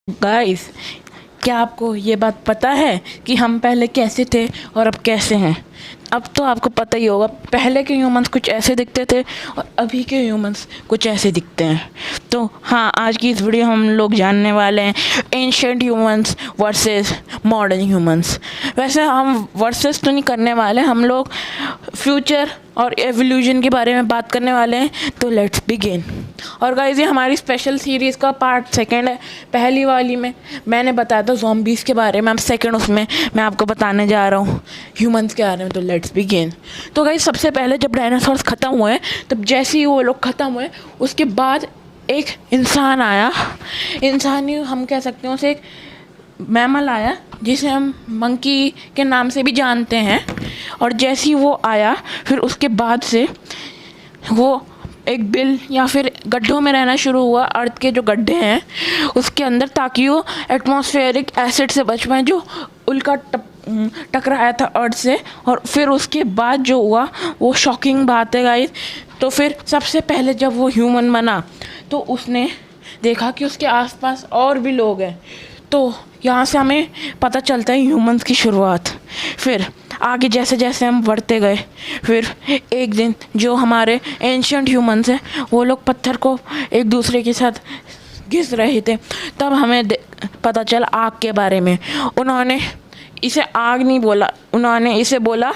Guys, क्या आपको ये बात पता है कि हम पहले कैसे थे और अब कैसे हैं? अब तो आपको पता ही होगा, पहले के ह्यूमंस कुछ ऐसे दिखते थे और अभी के ह्यूमंस कुछ ऐसे दिखते हैं। तो हाँ, आज की इस वीडियो हम लोग जानने वाले हैं ancient humans versus modern humans. वैसे हम वर्सेस तो नहीं करने वाले, हम लोग फ्यूचर और एवोल्यूशन के बारे में बात करने वाले हैं। तो लेट्स बिगिन। और गाइस, ये हमारी स्पेशल सीरीज़ का पार्ट सेकंड है। पहली वाली में मैंने बताया था ज़ॉम्बीज़ के बारे में, अब सेकंड उसमें मैं आपको बताने जा रहा हूँ ह्यूमंस के बारे में। तो लेट्स बिगिन। तो गाइस, सबसे पहले जब डायनासोर्स ख़त्म हुए, तब जैसे ही वो लोग ख़त्म हुए उसके बाद एक इंसान आया। इंसान ही हम कह सकते हैं, उसे एक मैमल आया जिसे हम मंकी के नाम से भी जानते हैं। और जैसे ही वो आया, फिर उसके बाद से वो एक बिल या फिर गड्ढों में रहना शुरू हुआ, अर्थ के जो गड्ढे हैं उसके अंदर, ताकि वो एटमॉस्फेरिक एसिड से बच पाए जो उल्का टकराया था अर्थ से। और फिर उसके बाद जो हुआ वो शॉकिंग बात है गाइस। तो फिर सबसे पहले जब वो ह्यूमन बना तो उसने देखा कि उसके आसपास और भी लोग हैं। तो यहाँ से हमें पता चलता है ह्यूमंस की शुरुआत। फिर आगे जैसे जैसे हम बढ़ते गए, फिर एक दिन जो हमारे एंशिएंट ह्यूमंस हैं वो लोग पत्थर को एक दूसरे के साथ घिस रहे थे। तब हमें पता चला आग के बारे में। उन्होंने इसे आग नहीं बोला, उन्होंने इसे बोला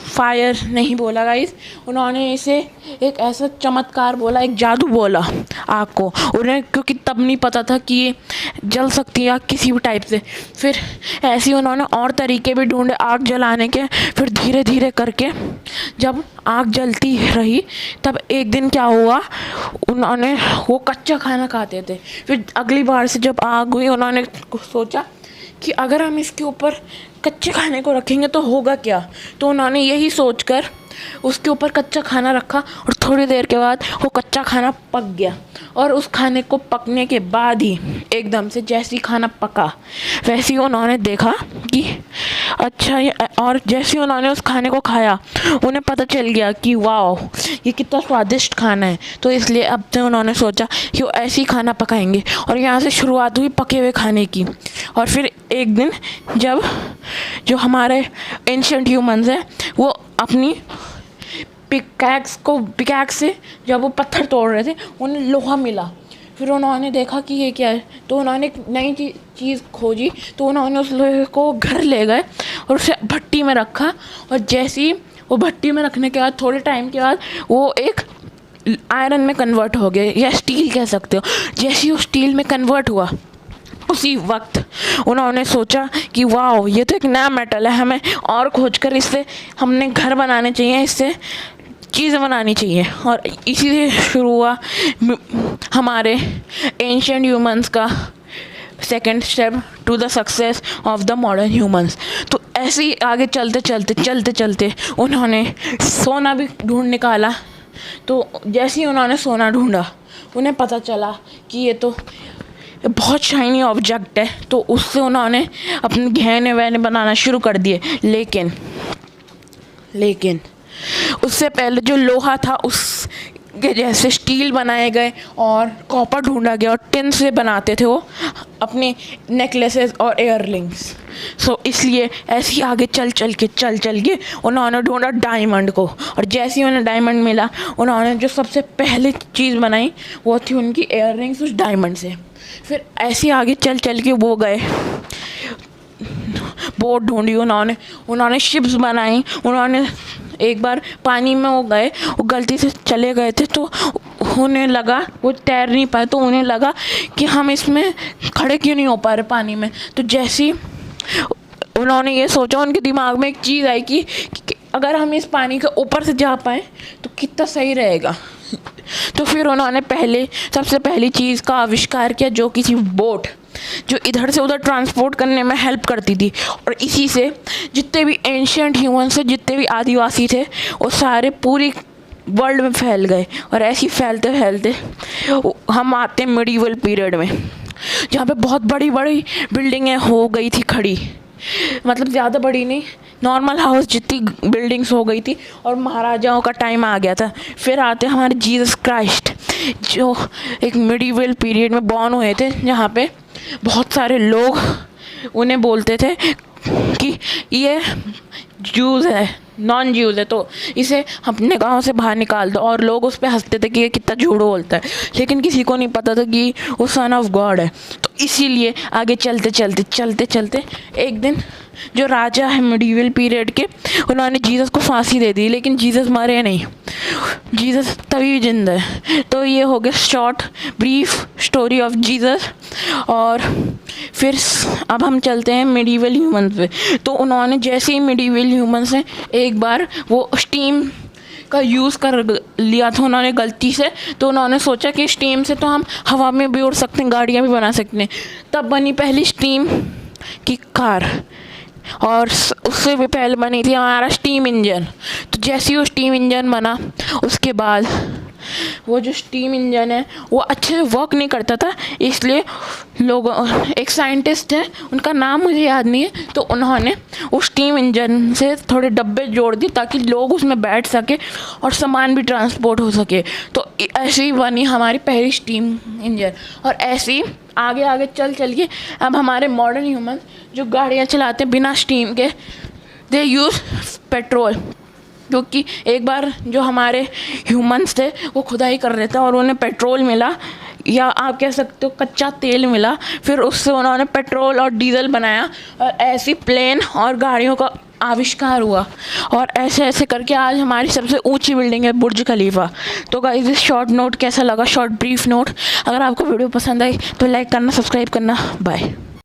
फायर नहीं बोला गाइस, उन्होंने इसे एक ऐसा चमत्कार बोला, एक जादू बोला आग को। उन्हें क्योंकि तब नहीं पता था कि ये जल सकती है आग किसी भी टाइप से। फिर ऐसे ही उन्होंने और तरीके भी ढूंढे आग जलाने के। फिर धीरे धीरे करके जब आग जलती रही, तब एक दिन क्या हुआ, उन्होंने वो कच्चा खाना खाते थे। फिर अगली बार से जब आग हुई, उन्होंने सोचा कि अगर हम इसके ऊपर कच्चे खाने को रखेंगे तो होगा क्या। तो उन्होंने यही सोचकर उसके ऊपर कच्चा खाना रखा और थोड़ी देर के बाद वो कच्चा खाना पक गया। और उस खाने को पकने के बाद ही एकदम से जैसे ही खाना पका, वैसे ही उन्होंने देखा कि अच्छा ये, और जैसे ही उन्होंने उस खाने को खाया उन्हें पता चल गया कि वाह, ये कितना स्वादिष्ट खाना है। तो इसलिए अब से उन्होंने सोचा कि वो ऐसे ही खाना पकाएंगे। और यहाँ से शुरुआत हुई पके हुए खाने की। और फिर एक दिन जब जो हमारे एंशिएंट ह्यूमंस हैं वो अपनी पिकैक्स से जब वो पत्थर तोड़ रहे थे, उन्हें लोहा मिला। फिर उन्होंने देखा कि ये क्या है, तो उन्होंने एक नई चीज़ खोजी। तो उन्होंने उस लोहे को घर ले गए और उसे भट्टी में रखा। और जैसे ही वो भट्टी में रखने के बाद थोड़े टाइम के बाद वो एक आयरन में कन्वर्ट हो गया, या स्टील कह सकते हो। जैसे ही वो स्टील में कन्वर्ट हुआ, उसी वक्त उन्होंने सोचा कि वाह, ये तो एक नया मेटल है, हमें और खोजकर इससे हमने घर बनाने चाहिए, इससे चीज़ें बनानी चाहिए। और इसी से शुरू हुआ हमारे एंशिएंट ह्यूमंस का second step to the success of the modern humans. तो ऐसे ही आगे चलते चलते उन्होंने सोना भी ढूंढ निकाला। तो जैसे ही उन्होंने सोना ढूंढा, उन्हें पता चला कि ये तो बहुत शाइनी ऑब्जेक्ट है। तो उससे उन्होंने अपने गहने वहने बनाना शुरू कर दिए। लेकिन उससे पहले जो लोहा था उसके जैसे स्टील बनाए गए और कॉपर ढूंढा गया, और टिन से बनाते थे वो अपने नेकलेसेस और एयररिंग्स। सो इसलिए ऐसे ही आगे चल के उन्होंने ढूंढा डायमंड को। और जैसे ही उन्हें डायमंड मिला, उन्होंने जो सबसे पहले चीज़ बनाई वो थी उनकी एयररिंग्स उस डायमंड से। फिर ऐसे आगे चल के वो गए, बोट ढूंढी उन्होंने शिप्स बनाई। उन्होंने एक बार पानी में वो गए, वो गलती से चले गए थे, तो उन्हें लगा वो तैर नहीं पाए, तो उन्हें लगा कि हम इसमें खड़े क्यों नहीं हो पा रहे पानी में। तो जैसे ही उन्होंने ये सोचा, उनके दिमाग में एक चीज़ आई कि अगर हम इस पानी के ऊपर से जा पाए तो कितना सही रहेगा। तो फिर उन्होंने सबसे पहली चीज़ का आविष्कार किया, जो किसी बोट, जो इधर से उधर ट्रांसपोर्ट करने में हेल्प करती थी। और इसी से जितने भी एंशिएंट ह्यूमन से, जितने भी आदिवासी थे, वो सारे पूरी वर्ल्ड में फैल गए। और ऐसे ही फैलते फैलते हम आते हैं मिडीवल पीरियड में, जहाँ पे बहुत बड़ी बड़ी बिल्डिंगें हो गई थी खड़ी। मतलब ज़्यादा बड़ी नहीं, नॉर्मल हाउस जितनी बिल्डिंग्स हो गई थी, और महाराजाओं का टाइम आ गया था। फिर आते हमारे जीसस क्राइस्ट। जो एक मिडीवल पीरियड में बॉर्न हुए थे, जहाँ पे बहुत सारे लोग उन्हें बोलते थे कि ये जूस है, नॉन जूस है, तो इसे अपने गांव से बाहर निकाल दो। और लोग उस पर हंसते थे कि ये कितना झूठ बोलता है, लेकिन किसी को नहीं पता था कि वो सन ऑफ गॉड है। तो इसीलिए आगे चलते एक दिन जो राजा है मिडीवल पीरियड के, उन्होंने जीसस को फांसी दे दी, लेकिन जीसस मरे नहीं, जीसस तभी भी जिंदा है। तो ये हो गया short brief story of Jesus. और फिर अब हम चलते हैं मिडीवल ह्यूमंस पे। तो उन्होंने जैसे ही मिडीवल ह्यूमंस ने एक बार वो स्टीम का यूज़ कर लिया था उन्होंने गलती से, तो उन्होंने सोचा कि स्टीम से तो हम हवा में भी उड़ सकते हैं, गाड़ियाँ भी बना सकते हैं। तब बनी पहली स्टीम की कार, और उससे भी पहले बनी थी हमारा स्टीम इंजन। तो जैसे ही वो स्टीम इंजन बना, उसके बाद वो जो स्टीम इंजन है वो अच्छे से वर्क नहीं करता था, इसलिए लोग, एक साइंटिस्ट है, उनका नाम मुझे याद नहीं है, तो उन्होंने उस स्टीम इंजन से थोड़े डब्बे जोड़ दिए ताकि लोग उसमें बैठ सके और सामान भी ट्रांसपोर्ट हो सके। तो ऐसे ही बनी हमारी पहली स्टीम इंजन। और ऐसे ही आगे चल के अब हमारे मॉडर्न ह्यूमन जो गाड़ियाँ चलाते हैं बिना स्टीम के, दे यूज़ पेट्रोल। क्योंकि एक बार जो हमारे ह्यूमंस थे वो खुदाई कर रहे थे और उन्हें पेट्रोल मिला, या आप कह सकते हो कच्चा तेल मिला। फिर उससे उन्होंने पेट्रोल और डीजल बनाया, और ऐसी प्लेन और गाड़ियों का आविष्कार हुआ। और ऐसे करके आज हमारी सबसे ऊंची बिल्डिंग है बुर्ज खलीफा। तो गाइस, इस शॉर्ट नोट कैसा लगा, शॉर्ट ब्रीफ नोट, अगर आपको वीडियो पसंद आई तो लाइक करना, सब्सक्राइब करना। बाय।